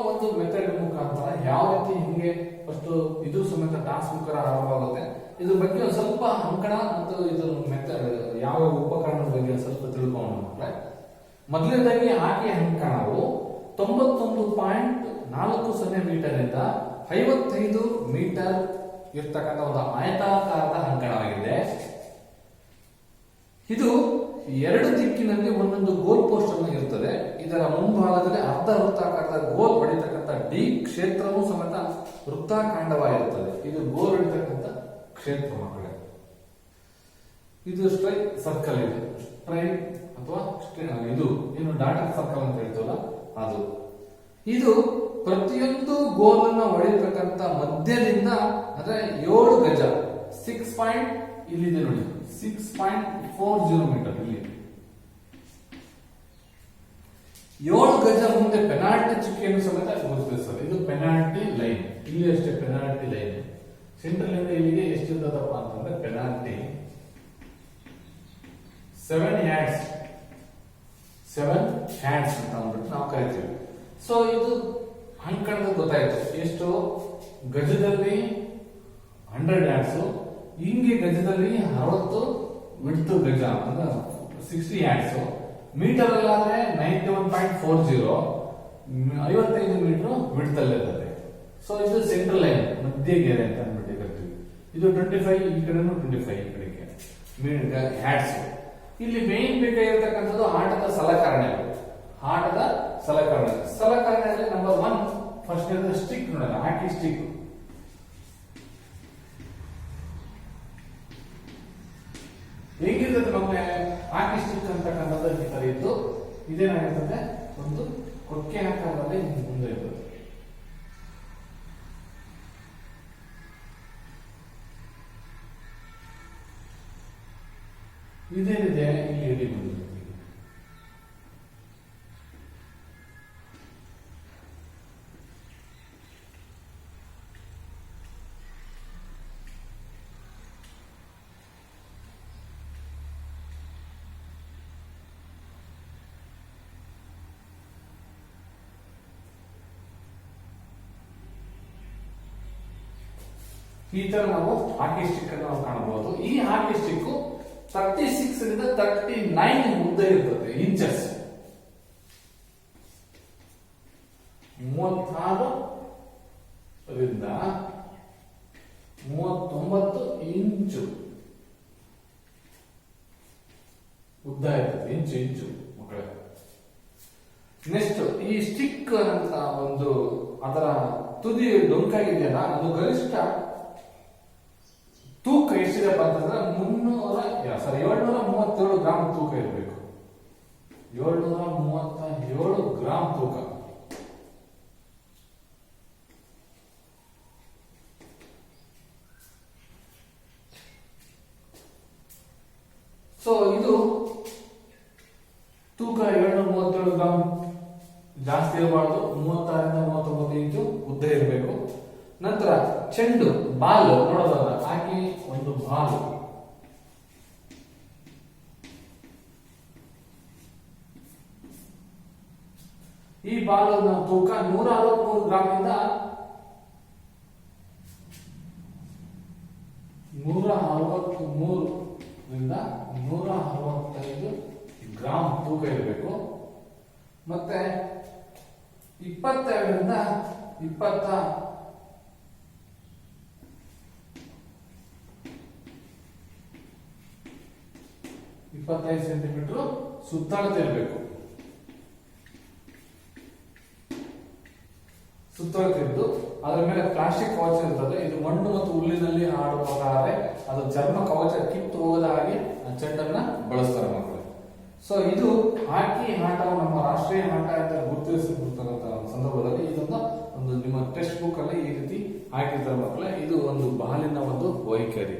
ಒಂದು ಮೆಥಡ್ ಮುಖಾಂತರ ಯಾವ ರೀತಿ ಹಿಂಗೆ ಫಸ್ಟ್ ಇದು ಸಮೇತ ಟಾಸ್ಕ್ ಮುಖಾಂತರ ಆರಂಭವಾಗುತ್ತೆ. ಇದ್ರ ಬಗ್ಗೆ ಒಂದು ಸ್ವಲ್ಪ ಅಂಕಣ ಮತ್ತು ಇದ್ರ ಮೆಥಡ್ ಯಾವ ಉಪಕರಣದ ಬಗ್ಗೆ ಸ್ವಲ್ಪ ತಿಳ್ಕೊಂಡು ಮೊದಲನೇದಾಗಿ ಹಾಕಿ ಅಂಕಣವು 91.40 ಮೀಟರ್ ಇಂದ 55 ಮೀಟರ್ ಇರ್ತಕ್ಕಂಥ ಒಂದು ಆಯತಾಕಾರದ ಅಂಕಣವಾಗಿದೆ. ಇದು 2 ದಿಕ್ಕಿನಲ್ಲಿ ಒಂದೊಂದು ಗೋಲ್ ಪೋಸ್ಟ್ ಅನ್ನು ಇರುತ್ತದೆ. ಇದರ ಮುಂಭಾಗದಲ್ಲಿ ಅರ್ಧ ವೃತ್ತಾಕಾರದ ಗೋಲ್ ಹೊಡಿತಕ್ಕಂಥ ಡಿ ಕ್ಷೇತ್ರವೂ ಸಮೇತ ವೃತ್ತಾಕಾಂಡವಾಗಿರುತ್ತದೆ. ಇದು ಗೋಲ್ ಹೊಡಿತಕ್ಕಂಥ ಕ್ಷೇತ್ರ ಮಕ್ಕಳೇ. ಇದು ಸ್ಟ್ರೈಕ್ ಸರ್ಕಲ್ ಇದೆ, ಸ್ಟ್ರೈಕ್ ಅಥವಾ ಇದು ಏನು ಡಾಟರ್ ಸರ್ಕಲ್ ಅಂತ ಹೇಳ್ತೀವಲ್ಲ ಅದು. ಇದು ಪ್ರತಿಯೊಂದು ಗೋಲ್ ಅನ್ನು ಹೊಡೆಯತಕ್ಕಂತ ಮಧ್ಯದಿಂದ ಅಂದ್ರೆ 7 ಗಜ 6. ಇಲ್ಲಿದೆ ನೋಡಿ 6.40 ಮೀಟರ್. ಇಲ್ಲಿ 7 ಗಜ ಮುಂದೆ ಪೆನಾಲ್ಟಿ ಚುಕ್ಕಿಯನ್ನು ಸಮೇತ ಗುರುತಿಸುತ್ತದೆ. ಇದು ಪೆನಾಲ್ಟಿ ಲೈನ್. ಇಲ್ಲಿ ಅಷ್ಟೇ ಪೆನಾಲ್ಟಿ ಲೈನ್. ಸೆಂಟ್ರಲ್ ಇಂದ ಇಲ್ಲಿಗೆ ಎಷ್ಟಿರ್ತದಪ್ಪ ಅಂತಂದ್ರೆ ಪೆನಾಲ್ಟಿ 7 ಹ್ಯಾಂಡ್ಸ್ ಅಂತ ಅಂದ್ಬಿಟ್ಟು ನಾವು ಕರಿತೀವಿ. ಸೊ ಇದು ಅಂಕಣದ ಗೊತ್ತಾಯ್ತು ಎಷ್ಟು ಗಜದಲ್ಲಿ 100 yards, ಹಿಂಗೆ ಗಜದಲ್ಲಿ 60 ವಿಡ್ತ್ ಗಜ ಅಂದ್ರೆ 60 yards, ಮೀಟರ್ ಅಲ್ಲಾದ್ರೆ 91.40, 55 ಮೀಟರ್ ವಿಡ್ತ್ ಅಲ್ಲಿ ಇರ್ತದೆ. ಸೊ ಇದು ಸೆಂಟ್ರಲ್ ಲೈನ್, ಮಧ್ಯ ಗೆರೆ ಅಂತ ಅಂದ್ಬಿಟ್ಟು ಕರಿತೀವಿ. ಇದು 25, ಈ ಕಡೆನೂ 25, ಈ ಕಡೆಗೆ ಹ್ಯಾಟ್ಸ್. ಇಲ್ಲಿ ಮೇನ್ ಬೇಕಾಗಿರ್ತಕ್ಕಂಥದ್ದು ಆಟದ ಸಲಕರಣೆಗಳು. ಆಟದ ಸಲಕರಣೆಯಲ್ಲಿ ನಂಬರ್ 1 ಫಸ್ಟ್ ಸ್ಟಿಕ್ ನೋಡೋಣ. ಹಾಕಿ ಸ್ಟಿಕ್ ಹೇಗಿರ್ತದೆ ನಮಗೆ ಹಾಕಿ ಸ್ಟಿಕ್ ಅಂತಕ್ಕಂಥದ್ದು ಈ ತರ ಇದ್ದು, ಇದೇನಾಗಿರ್ತದೆ ಒಂದು ಕೊಕ್ಕೆ ಆಕಾರದಲ್ಲಿ ಮುಂದೆ ಇರ್ತದೆ. ಇದೇನಿದೆ ಇಲ್ಲಿ ಇಡೀ ಬಂದಿರುತ್ತೆ. ಈ ತರ ನಾವು ಹಾಕಿ ಸ್ಟಿಕ್ ಅನ್ನು ನಾವು ಕಾಣಬಹುದು. ಈ ಹಾಕಿ ಸ್ಟಿಕ್ 36 ರಿಂದ 39 ಉದ್ದ ಇರ್ತದೆ, ಇಂಚಸ್. 36 ರಿಂದ 39 ಇಂಚು ಉದ್ದ ಇರ್ತದೆ, ಇಂಚು ಮಕ್ಕಳೇ. ನೆಕ್ಸ್ಟ್ ಈ ಸ್ಟಿಕ್ ಅಂತ ಒಂದು ಅದರ ತುದಿ ಡೊಂಕಾಗಿದೆಯಲ್ಲ, ಅದು ಗರಿಷ್ಠ ತೂಕ ಎಷ್ಟಿದೆಪ್ಪ ಅಂತಂದ್ರೆ 737 ಗ್ರಾಮ್ ತೂಕ ಇರಬೇಕು. 737 ಗ್ರಾಮ್ ತೂಕ. ಸೊ ಇದು ತೂಕ 737 ಗ್ರಾಮ್ ಜಾಸ್ತಿ ಇರಬಾರ್ದು, 36 ರಿಂದ 39 ಇಂಚು ಉದ್ದ ಇರಬೇಕು. ನಂತರ ಚೆಂಡು ಬಾಲ್ ನೋಡೋದಲ್ಲ, ಹಾಕಿ ಒಂದು ಬಾಲ್ ಈ ಬಾಲ್ ತೂಕ 163 ಗ್ರಾಮ್ ಇಂದ 163 ರಿಂದ 165 ಗ್ರಾಮ್ ತೂಕ ಇರಬೇಕು. ಮತ್ತೆ 22 ರಿಂದ 25 ಸೆಂಟಿಮೀಟರ್ ಸುತ್ತಳತೆ ಇರಬೇಕು. ಸುತ್ತಳತೆ ಇದ್ದು ಅದರ ಮೇಲೆ ಪ್ಲಾಸ್ಟಿಕ್ ಕವಚ ಇರ್ತದೆ. ಇದು ಮಣ್ಣು ಮತ್ತು ಹುಲ್ಲಿನಲ್ಲಿ ಆಡುವಾಗಲೇ ಅದು ಚರ್ಮ ಕವಚ ಕಿತ್ತು ಹೋಗದ ಹಾಗೆ ಚೆಂಡನ್ನ ಬಳಸ್ತಾರೆ ಮಕ್ಕಳು. ಸೊ ಇದು ಹಾಕಿ ಆಟವು ನಮ್ಮ ರಾಷ್ಟ್ರೀಯ ಆಟ ಅಂತ ಗುರುತಿಸಿರ್ತಕ್ಕಂಥ ಸಂದರ್ಭದಲ್ಲಿ ಇದೊಂದು ನಿಮ್ಮ ಟೆಕ್ಸ್ಟ್ ಬುಕ್ ಅಲ್ಲಿ ಈ ರೀತಿ ಹಾಕಿರ್ತಾರೆ ಮಕ್ಕಳೇ. ಇದು ಒಂದು ಬಾಲಿನ ಒಂದು ವೈಖರಿ.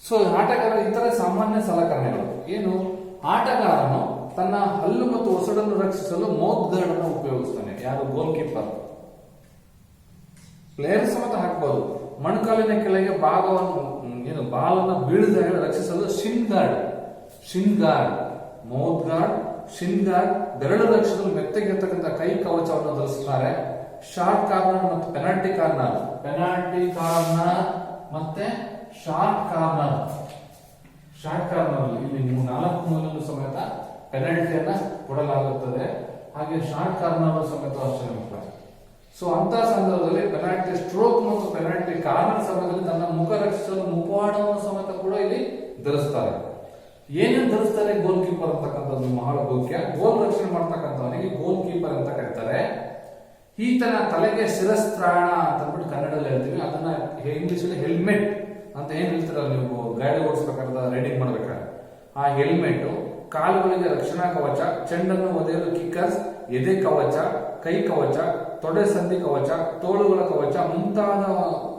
ಸೊ ಆಟಗಾರ ಇತರ ಸಾಮಾನ್ಯ ಸಲಕರಣೆಗಳು ಏನು? ಆಟಗಾರನು ತನ್ನ ಹಲ್ಲು ಮತ್ತು ಒಸಡನ್ನು ರಕ್ಷಿಸಲು ಮೌತ್ ಗಾರ್ಡ್ ಅನ್ನು ಉಪಯೋಗಿಸ್ತಾನೆ. ಯಾರು? ಗೋಲ್ ಕೀಪರ್. ಪ್ಲೇಯರ್ ಸಮೇತ ಹಾಕಬಹುದು. ಮೊಣಕಾಲಿನ ಕೆಳಗೆ ಭಾಗವನ್ನು ಬಾಲನ್ನು ಬೀಳದ ರಕ್ಷಿಸಲು shin guard, mouth guard, shin guard, ಬೆರಳು ರಕ್ಷಿಸಲು ಮೆತ್ತಗಿರ್ತಕ್ಕಂಥ ಕೈ ಕವಚವನ್ನು ಧರಿಸುತ್ತಾರೆ. ಶಾರ್ಟ್ ಕಾರ್ನರ್ ಮತ್ತು ಪೆನಾಲ್ಟಿ ಕಾರ್ನರ್ ಮತ್ತೆ ಶಾರ್ಟ್ ಕಾರ್ನರ್ ಇಲ್ಲಿ 4 ಮೂಲಲ್ಲೂ ಸಮೇತ ಪೆನಾಲ್ಟಿಯನ್ನ ಕೊಡಲಾಗುತ್ತದೆ. ಹಾಗೆ ಶಾರ್ಟ್ ಕಾರ್ನರ್ ಸಮೇತ ಅಷ್ಟೇ. ಸೊ ಅಂತ ಸಂದರ್ಭದಲ್ಲಿ ಪೆನಾಲ್ಟಿ ಸ್ಟ್ರೋಕ್ ಮತ್ತು ಪೆನಾಲ್ಟಿ ಕಾರ್ನರ್ ಸಮಯದಲ್ಲಿ ತನ್ನ ಮುಖ ರಕ್ಷಿಸಲು ಮುಖವಾಡವನ್ನು ಸಮೇತ ಕೂಡ ಇಲ್ಲಿ ಧರಿಸ್ತಾರೆ. ಏನೇನು ಧರಿಸ್ತಾರೆ ಗೋಲ್ ಕೀಪರ್ ಅಂತಕ್ಕಂಥದ್ದು ಬಹಳ ಮುಖ್ಯ. ಗೋಲ್ ರಕ್ಷಣೆ ಮಾಡ್ತಕ್ಕಂಥವನಿಗೆ ಗೋಲ್ ಕೀಪರ್ ಅಂತ ಕರೀತಾರೆ. ಈತನ ತಲೆಗೆ ಶಿರಸ್ತ್ರಾಣ ಅಂತ ಅಂದ್ಬಿಟ್ಟು ಕನ್ನಡದಲ್ಲಿ ಹೇಳ್ತೀವಿ. ಅದನ್ನ ಇಂಗ್ಲಿಷ್ ಅಲ್ಲಿ ಹೆಲ್ಮೆಟ್ ಅಂತ ಏನ್ ಹೇಳ್ತೀರಲ್ಲ ನೀವು ಗಾಡಿ ಓಡಿಸ್ಬೇಕಾದ ರೈಡಿಂಗ್ ಮಾಡ್ಬೇಕಾದ್ರೆ, ಆ ಹೆಲ್ಮೆಟ್, ಕಾಲುಗಳಿಗೆ ರಕ್ಷಣಾ ಕವಚ, ಚೆಂಡನ್ನು ಒದೆಯಲು ಕಿಕ್ಕರ್ಸ್, ಎದೆ ಕವಚ, ಕೈ ಕವಚ, ತೊಡೆ ಸಂಧಿ ಕವಚ, ತೋಳುಗಳ ಕವಚ ಮುಂತಾದ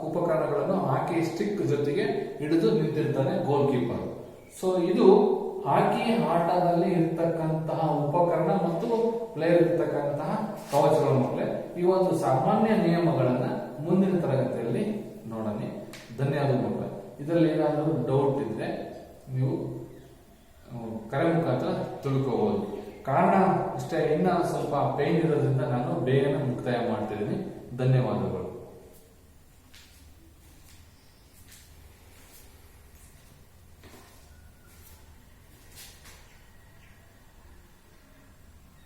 ಉಪಕರಣಗಳನ್ನು ಹಾಕಿ ಸ್ಟಿಕ್ ಜೊತೆಗೆ ಹಿಡಿದು ನಿಂತಿರ್ತಾನೆ ಗೋಲ್ ಕೀಪರ್. ಸೊ ಇದು ಹಾಕಿ ಆಟದಲ್ಲಿ ಇರ್ತಕ್ಕಂತಹ ಉಪಕರಣ ಮತ್ತು ಪ್ಲೇಯರ್ ಇರ್ತಕ್ಕಂತಹ ಕವಚಗಳ ಮಕ್ಕಳೇ. ಈ ಒಂದು ಸಾಮಾನ್ಯ ನಿಯಮಗಳನ್ನ ಮುಂದಿನ ತರಗತಿಯಲ್ಲಿ ನೋಡೋಣ. ಧನ್ಯವಾದ ಮಕ್ಕಳೇ. ಇದರಲ್ಲಿ ಏನಾದರೂ ಡೌಟ್ ಇದ್ರೆ ನೀವು ಕರೆ ಮುಖಾಂತರ ತಿಳ್ಕೋಬಹುದು. ಕಾರಣ ಇಷ್ಟೇ, ಇನ್ನ ಸ್ವಲ್ಪ ಪೇನ್ ಇರೋದ್ರಿಂದ ನಾನು ಬೇಗನೆ ಮುಕ್ತಾಯ ಮಾಡ್ತಿದ್ದೀನಿ. ಧನ್ಯವಾದಗಳು.